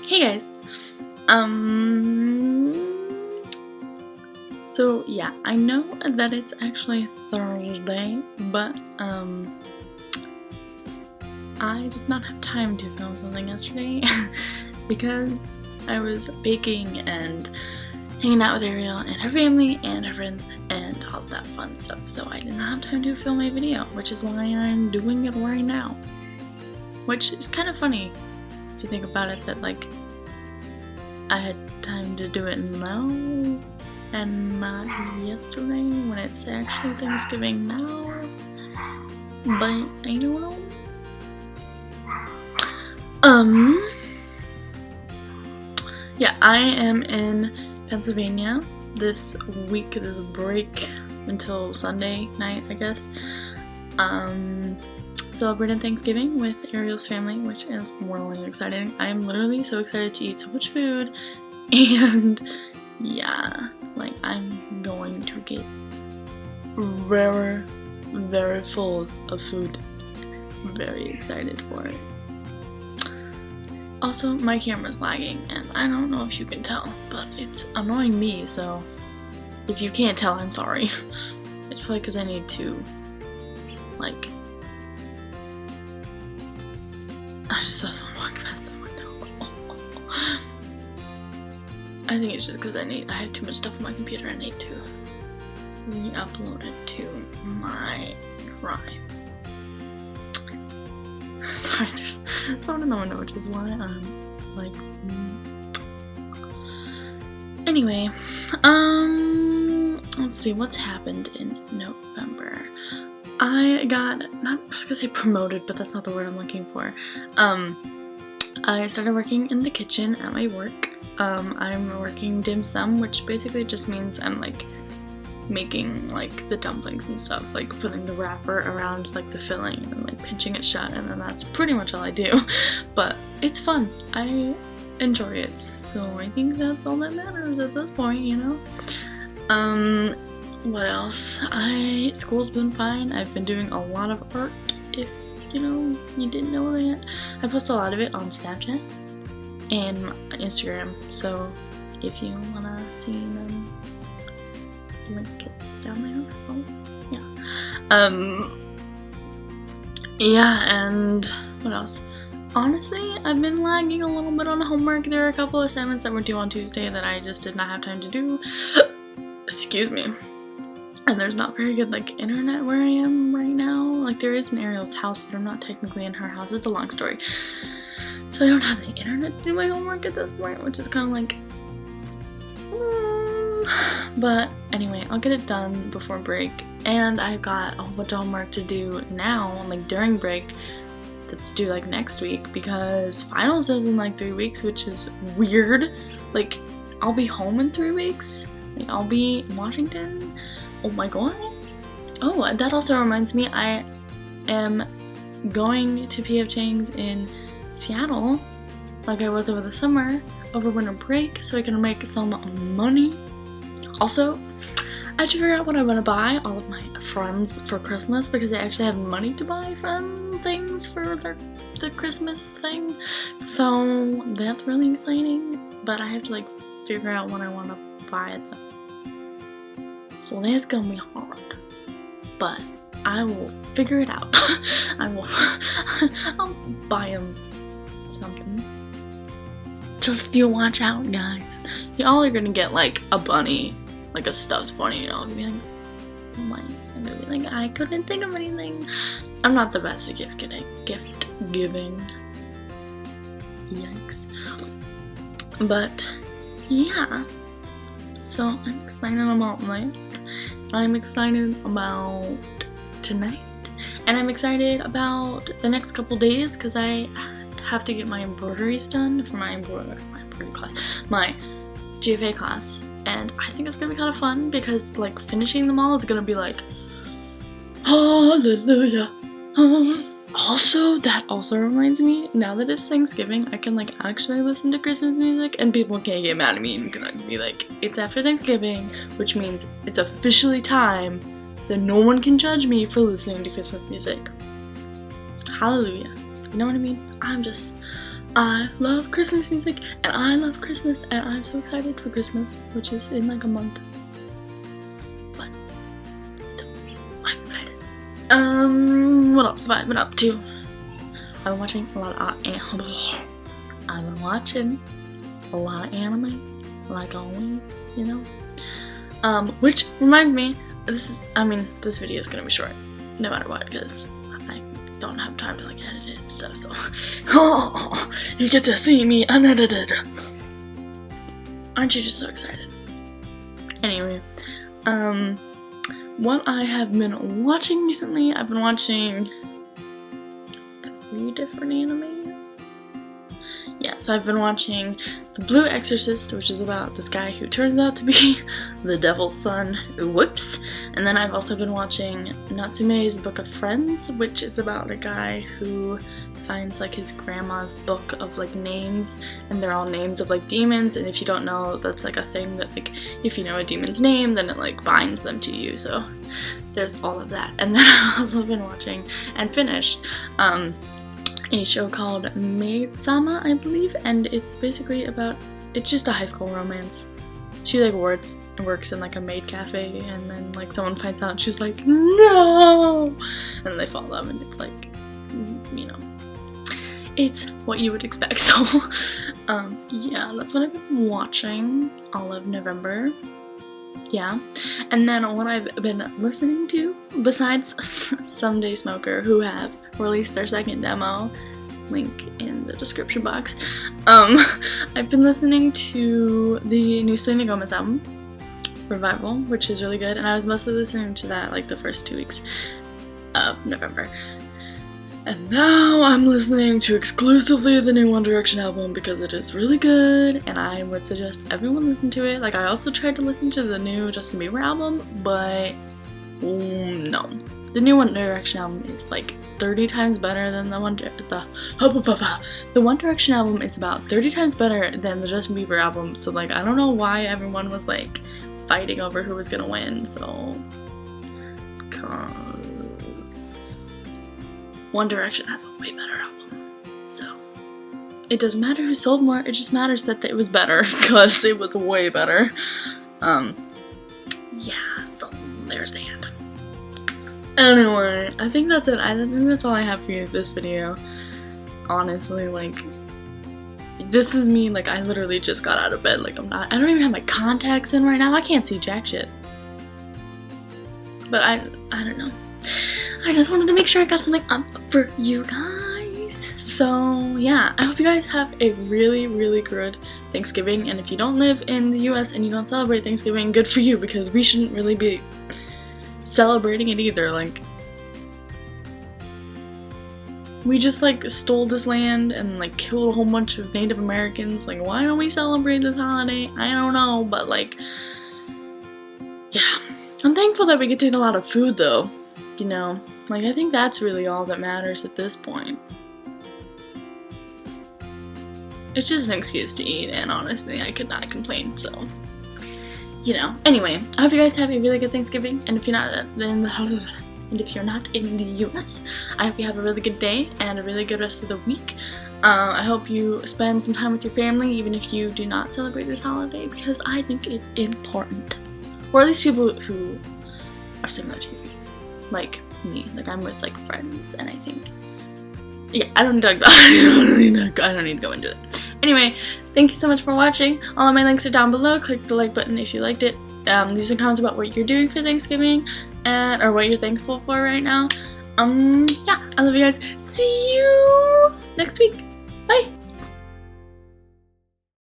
Hey guys. So yeah, I know that it's actually Thursday, but I did not have time to film something yesterday because I was baking and hanging out with Ariel and her family and her friends and all that fun stuff, so I did not have time to film a video, which is why I'm doing it right now. Which is kind of funny if you think about it, that like I had time to do it now and not yesterday when it's actually Thanksgiving now. But I don't know. Yeah, I am in Pennsylvania this week, this break until Sunday night, I guess. Celebrating Thanksgiving with Ariel's family, which is really exciting. I am literally so excited to eat so much food, and yeah, like I'm going to get very, very full of food. I'm very excited for it. Also, my camera's lagging, and I don't know if you can tell, but it's annoying me, so if you can't tell, I'm sorry. It's probably because I need to, like, I just saw someone walk past the window. I think it's just because I have too much stuff on my computer. I need to re-upload it to my Drive. Sorry, there's someone in the window, which is why I'm like. Anyway, let's see what's happened in November. I got, I was gonna say promoted, but that's not the word I'm looking for. I started working in the kitchen at my work. I'm working dim sum, which basically just means I'm like making like the dumplings and stuff, like putting the wrapper around like the filling and like pinching it shut, and then that's pretty much all I do. But it's fun. I enjoy it, so I think that's all that matters at this point, you know? What else? School's been fine. I've been doing a lot of art, if you didn't know that. I post a lot of it on Snapchat and Instagram, so if you wanna see them, link is down there. Oh, yeah. Yeah, and what else? Honestly, I've been lagging a little bit on homework. There are a couple assignments that were due on Tuesday that I just did not have time to do. Excuse me. And there's not very good like internet where I am right now. Like there is in Ariel's house, but I'm not technically in her house. It's a long story. So I don't have the internet to do my homework at this point, which is kind of like, but anyway, I'll get it done before break. And I've got a whole bunch of homework to do now, like during break, that's due like next week, because finals is in like 3 weeks, which is weird. Like I'll be home in 3 weeks. Like I'll be in Washington. Oh my god. Oh, that also reminds me, I am going to P.F. Chang's in Seattle, like I was over the summer, over winter break, so I can make some money. Also, I have to figure out what I want to buy all of my friends for Christmas, because they actually have money to buy friend things for the Christmas thing. So that's really exciting, but I have to like figure out what I want to buy them. So that's gonna be hard, but I will figure it out. I'll buy them something. Just you watch out, guys. Y'all are gonna get like a bunny, like a stuffed bunny, you know, and be like, oh my, I'm gonna be like, I couldn't think of anything. I'm not the best at gift giving. Yikes. But yeah. So I'm excited about that. I'm excited about tonight. And I'm excited about the next couple days, because I have to get my embroideries done for my embroidery class, my GFA class. And I think it's gonna be kind of fun, because like finishing them all is gonna be like, hallelujah. Also, that also reminds me, now that it's Thanksgiving, I can like actually listen to Christmas music and people can't get mad at me and can be like, it's after Thanksgiving, which means it's officially time that no one can judge me for listening to Christmas music. Hallelujah. You know what I mean? I'm just I love Christmas music, and I love Christmas, and I'm so excited for Christmas, which is in like a month. But still, I'm excited. What else have I been up to? I've been watching a lot of anime, like always, you know. Which reminds me, this video is gonna be short, no matter what, because I don't have time to like edit it and stuff. So, you get to see me unedited. Aren't you just so excited? Anyway, what I have been watching recently, I've been watching 3 different animes. Yeah, so I've been watching The Blue Exorcist, which is about this guy who turns out to be the devil's son. Whoops! And then I've also been watching Natsume's Book of Friends, which is about a guy who finds like his grandma's book of like names, and they're all names of like demons, and if you don't know, that's like a thing that like if you know a demon's name, then it like binds them to you. So there's all of that. And then I've also been watching and finished a show called Maid-sama, I believe, and it's basically about, it's just a high school romance. She like works in like a maid cafe, and then like someone finds out, and she's like, no, and they fall in love, and it's like, you know, it's what you would expect. So yeah, that's what I've been watching all of November. Yeah, and then what I've been listening to, besides Someday Smoker, who have released their second demo, link in the description box, I've been listening to the new Selena Gomez album, Revival, which is really good, and I was mostly listening to that like the first 2 weeks of November. And now I'm listening to exclusively the new One Direction album because it is really good, and I would suggest everyone listen to it. Like, I also tried to listen to the new Justin Bieber album, but no. The new One Direction album is like 30 times better than the One Direction album is about 30 times better than the Justin Bieber album. So like, I don't know why everyone was like fighting over who was gonna win. So, cause One Direction has a way better album, so it doesn't matter who sold more, it just matters that it was better, because it was way better. Yeah, so there's the end. Anyway, I think that's it. I think that's all I have for you this video. Honestly, like, this is me, like, I literally just got out of bed, like, I don't even have my contacts in right now, I can't see jack shit. But I don't know. I just wanted to make sure I got something up for you guys. So yeah, I hope you guys have a really, really good Thanksgiving. And if you don't live in the US and you don't celebrate Thanksgiving, good for you, because we shouldn't really be celebrating it either. Like, we just like stole this land and like killed a whole bunch of Native Americans. Like, why don't we celebrate this holiday? I don't know, but like, yeah. I'm thankful that we get to eat a lot of food though. You know, like, I think that's really all that matters at this point. It's just an excuse to eat, and honestly, I could not complain, so, you know. Anyway, I hope you guys have a really good Thanksgiving, and if you're not in the US, I hope you have a really good day and a really good rest of the week. I hope you spend some time with your family, even if you do not celebrate this holiday, because I think it's important. Or at least people who are similar to you. Like me, like I'm with like friends, and I think, yeah, I don't need to talk about it. I don't need to go into it. Anyway, thank you so much for watching. All of my links are down below. Click the like button if you liked it. Leave some comments about what you're doing for Thanksgiving, or what you're thankful for right now. Yeah, I love you guys. See you next week.